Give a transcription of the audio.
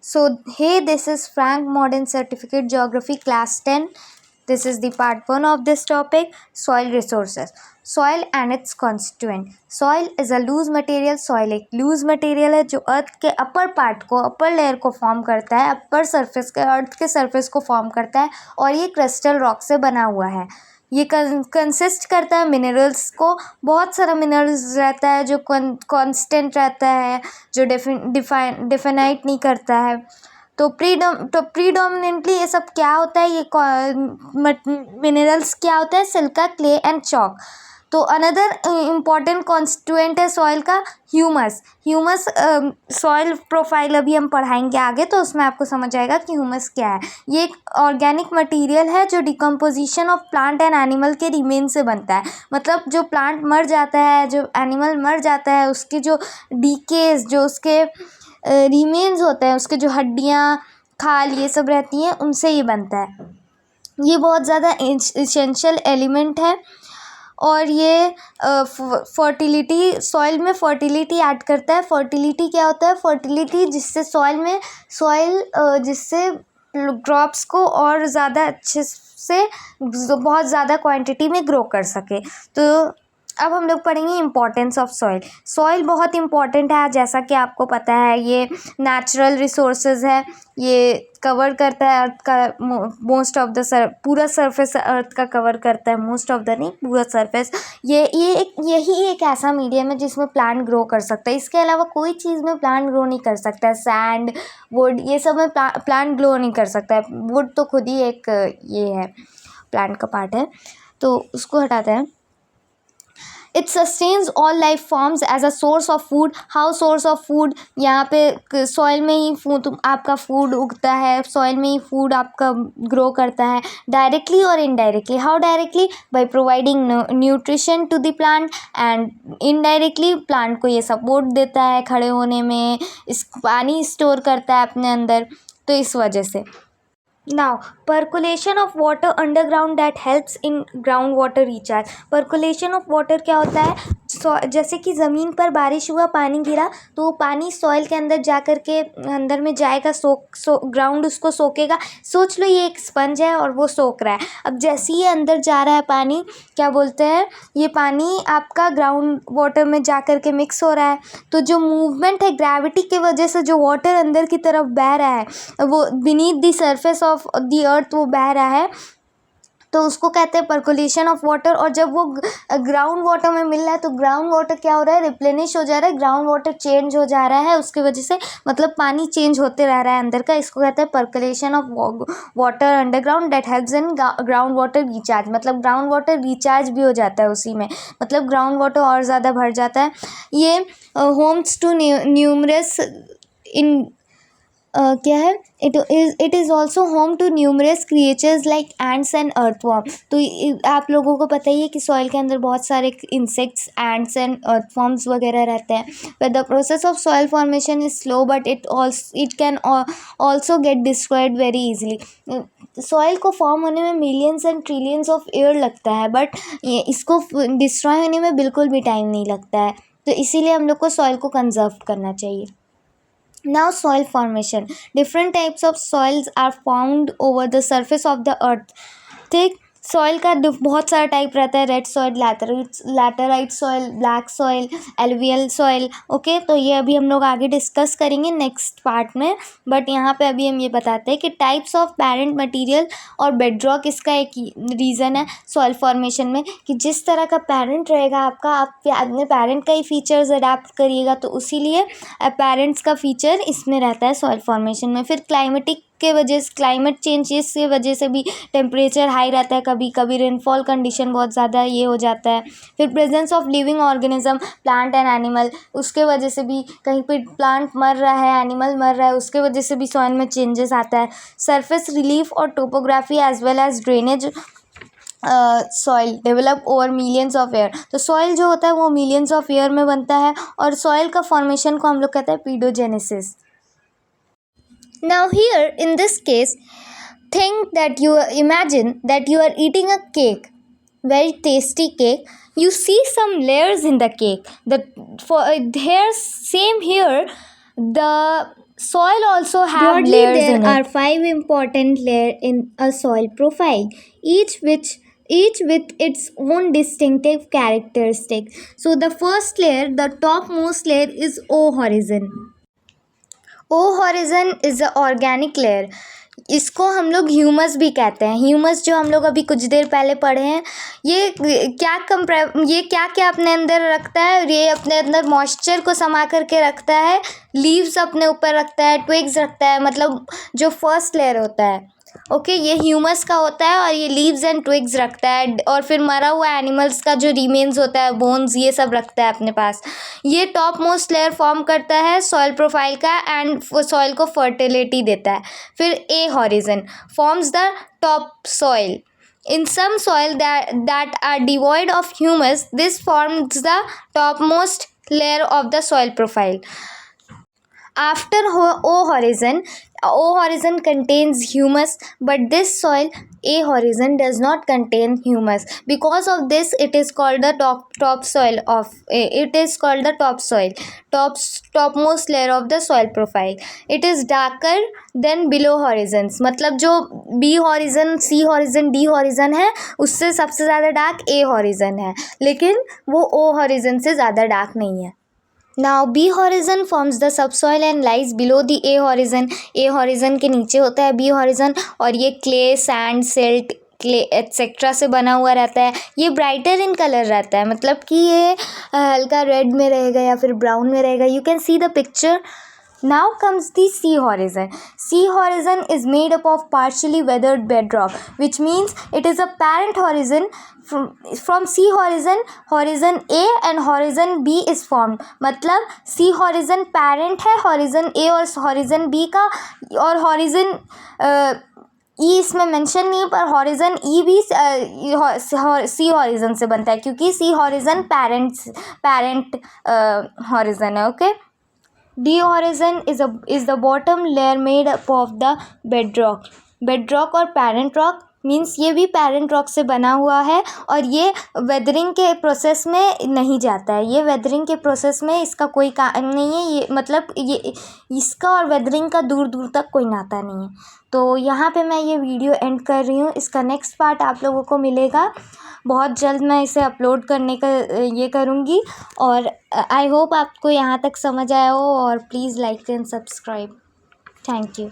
So, hey, this is Frank Modern Certificate Geography Class 10. This is the part 1 of this topic, soil resources. Soil and its constituent. Soil is a loose material. Soil एक loose material है जो अर्थ के upper part को, upper layer को form करता है, upper surface के, अर्थ के सरफेस को फॉर्म करता है और ये क्रिस्टल रॉक से बना हुआ है. ये कंसिस्ट करता है मिनरल्स को. बहुत सारा मिनरल्स रहता है जो कांस्टेंट रहता है, जो डिफाइनाइट नहीं करता है. तो प्रीडोमिनेंटली ये सब क्या होता है, ये मिनरल्स क्या होता है, सिलिका, क्ले एंड चॉक. तो अनदर इम्पॉर्टेंट कॉन्स्टिट्यूएंट है सॉइल का ह्यूमस. सॉइल प्रोफाइल अभी हम पढ़ाएंगे आगे, तो उसमें आपको समझ आएगा कि ह्यूमस क्या है. ये एक ऑर्गेनिक मटेरियल है जो decomposition of plant and animal के रिमेन से बनता है. मतलब जो प्लांट मर जाता है, जो एनिमल मर जाता है, उसकी जो डीकेज, जो उसके रिमेन्स होते हैं, उसके जो हड्डियाँ, खाल, ये सब रहती हैं, उनसे ये बनता है. ये बहुत ज़्यादा इसेंशियल एलिमेंट है. और ये फर्टिलिटी, सॉइल में फर्टिलिटी ऐड करता है. फर्टिलिटी क्या होता है? फर्टिलिटी जिससे जिससे क्रॉप्स को और ज़्यादा अच्छे से, बहुत ज़्यादा क्वांटिटी में ग्रो कर सके. तो अब हम लोग पढ़ेंगे इम्पोर्टेंस ऑफ सॉइल. सॉइल बहुत इम्पॉर्टेंट है, जैसा कि आपको पता है. ये नेचुरल रिसोर्सेज है. ये कवर करता है अर्थ का मोस्ट ऑफ द पूरा सरफेस अर्थ का कवर करता है. मोस्ट ऑफ द नहीं, पूरा सरफेस. यही एक ऐसा मीडियम है जिसमें प्लांट ग्रो कर सकता है. इसके अलावा कोई चीज़ में प्लांट ग्रो नहीं कर सकता है. सैंड, वुड, ये सब में प्लांट ग्रो नहीं कर सकता है. वुड तो खुद ही एक ये है, प्लांट का पार्ट है, तो उसको हटाते हैं. It sustains all life forms as a source of food. How source of food? यहाँ पे सॉइल में ही फूड आपका फूड उगता है, सॉइल में ही फूड आपका ग्रो करता है, डायरेक्टली और indirectly. How directly? By providing nutrition to the plant, and indirectly plant को ये सपोर्ट देता है खड़े होने में, इस पानी स्टोर करता है अपने अंदर. तो इस वजह से. Now, percolation of water underground that helps in groundwater recharge. Percolation of water क्या होता है? जैसे कि ज़मीन पर बारिश हुआ, पानी गिरा, तो वो पानी सॉइल के अंदर जा कर के अंदर में जाएगा, ग्राउंड उसको सोखेगा. सोच लो ये एक स्पंज है और वो सोख रहा है. अब जैसे ही अंदर जा रहा है पानी, क्या बोलते हैं, ये पानी आपका ग्राउंड वाटर में जा कर के मिक्स हो रहा है. तो जो मूवमेंट है ग्रेविटी की वजह से, जो वाटर अंदर की तरफ बह रहा है, वो beneath the surface of the earth वो बह रहा है, तो उसको कहते हैं पर्कुलेशन ऑफ वाटर. और जब वो ग्राउंड वाटर में मिल रहा है, तो ग्राउंड वाटर क्या हो रहा है, रिप्लेनिश हो जा रहा है, ग्राउंड वाटर चेंज हो जा रहा है उसकी वजह से. मतलब पानी चेंज होते रह रहा है अंदर का. इसको कहते हैं percolation of water underground that helps in ground water recharge. मतलब ग्राउंड वाटर रिचार्ज भी हो जाता है उसी में, मतलब ग्राउंड वाटर और ज़्यादा भर जाता है. ये होम्स टू न्यूमरस इन क्या है, it is also home to numerous creatures like ants and earthworm. तो आप लोगों को पता ही है कि सॉइल के अंदर बहुत सारे इंसेक्ट्स, एंट्स एंड अर्थवॉर्म्स वगैरह रहते हैं. But the process of soil formation is slow, but it can also get destroyed very easily. Soil को फॉर्म होने में millions and trillions of year लगता है, बट इसको डिस्ट्रॉय होने में बिल्कुल भी टाइम नहीं लगता है. तो इसीलिए हम लोग को सॉइल को कंजर्व करना चाहिए. Now, soil formation. Different types of soils are found over the surface of the earth. ठीक, सॉइल का बहुत सारा टाइप रहता है. Red soil, laterite soil, black soil, alluvial soil. Okay, तो ये अभी हम लोग आगे डिस्कस करेंगे नेक्स्ट पार्ट में. बट यहाँ पे अभी हम ये बताते हैं कि टाइप्स ऑफ पेरेंट मटेरियल और बेडरॉक इसका एक रीज़न है सॉइल फॉर्मेशन में, कि जिस तरह का पेरेंट रहेगा आपका, आप अपने पेरेंट का ही फीचर्स अडाप्ट करिएगा. तो उसीलिए पेरेंट्स का फीचर इसमें रहता है सॉइल फॉर्मेशन में. फिर क्लाइमेटिक के वजह से, क्लाइमेट चेंजेस की वजह से भी टेम्परेचर हाई रहता है, कभी कभी रेनफॉल कंडीशन बहुत ज़्यादा ये हो जाता है. फिर presence of living organism, plant and animal, उसके वजह से भी कहीं पे प्लांट मर रहा है, एनिमल मर रहा है, उसके वजह से भी सॉइल में चेंजेस आता है. सरफेस रिलीफ और topography as well as drainage soil develop over millions of year. तो सॉइल जो होता है वो मिलियंस ऑफ ईयर में बनता है, और सॉइल का फॉर्मेशन को हम लोग कहते हैं paedogenesis. Now here in this case, imagine that you are eating a cake, very tasty cake. You see some layers in the cake. Here, the Soil also have Broadly, layers there in are it. 5 important layers in a soil profile, each with its own distinctive characteristics. So the first layer, the topmost layer, is O horizon. O horizon is a organic layer. इसको हम लोग humus भी कहते हैं. Humus जो हम लोग अभी कुछ देर पहले पढ़े हैं, ये क्या क्या अपने अंदर रखता है. ये अपने अंदर मॉइस्चर को समा करके रखता है, लीव्स अपने ऊपर रखता है, ट्विग्स रखता है. मतलब जो फर्स्ट लेयर होता है, ओके, ये ह्यूमस का होता है और ये लीव्स एंड ट्विग्स रखता है. और फिर मरा हुआ एनिमल्स का जो रिमेन्स होता है, बोन्स, ये सब रखता है अपने पास. ये टॉप मोस्ट लेयर फॉर्म करता है सॉइल प्रोफाइल का एंड सॉइल को फर्टिलिटी देता है. फिर A horizon forms the top soil. In some soil that are devoid of humus, this forms the topmost layer of the soil profile. After O horizon contains humus, but this soil A horizon does not contain humus. Because of this, it is called the topsoil, topmost layer of the soil profile. It is darker than below horizons. मतलब जो B horizon, C horizon, D horizon है, उससे सबसे ज़्यादा dark A horizon है, लेकिन वो O horizon से ज़्यादा डार्क नहीं है. Now B horizon forms the subsoil and lies below the A horizon. A horizon के नीचे होता है B horizon, और ये clay, sand, silt, clay etcetera से बना हुआ रहता है. ये ब्राइटर इन कलर रहता है, मतलब कि ये हल्का रेड में रहेगा या फिर ब्राउन में रहेगा. You can see the picture. Now comes the sea horizon. Sea horizon is made up of partially weathered bedrock, which means it is a parent horizon. From sea horizon, horizon A and horizon B is formed. मतलब sea horizon parent है horizon A और horizon B का, और horizon ई इसमें mention नहीं है, पर horizon ई भी सी हॉरिजन से बनता है, क्योंकि सी हॉरिजन पैरेंट हॉरिजन है. Okay. D horizon is the bottom layer made up of the bedrock. Bedrock और parent rock मीन्स ये भी पेरेंट रॉक से बना हुआ है, और ये वेदरिंग के प्रोसेस में नहीं जाता है. ये वेदरिंग के प्रोसेस में इसका कोई काम नहीं है. ये मतलब ये इसका और वेदरिंग का दूर दूर तक कोई नाता नहीं है. तो यहाँ पे मैं ये वीडियो एंड कर रही हूँ. इसका नेक्स्ट पार्ट आप लोगों को मिलेगा बहुत जल्द. मैं इसे अपलोड करने का ये करूँगी, और आई होप आपको यहाँ तक समझ आया हो. और please like and subscribe. Thank you.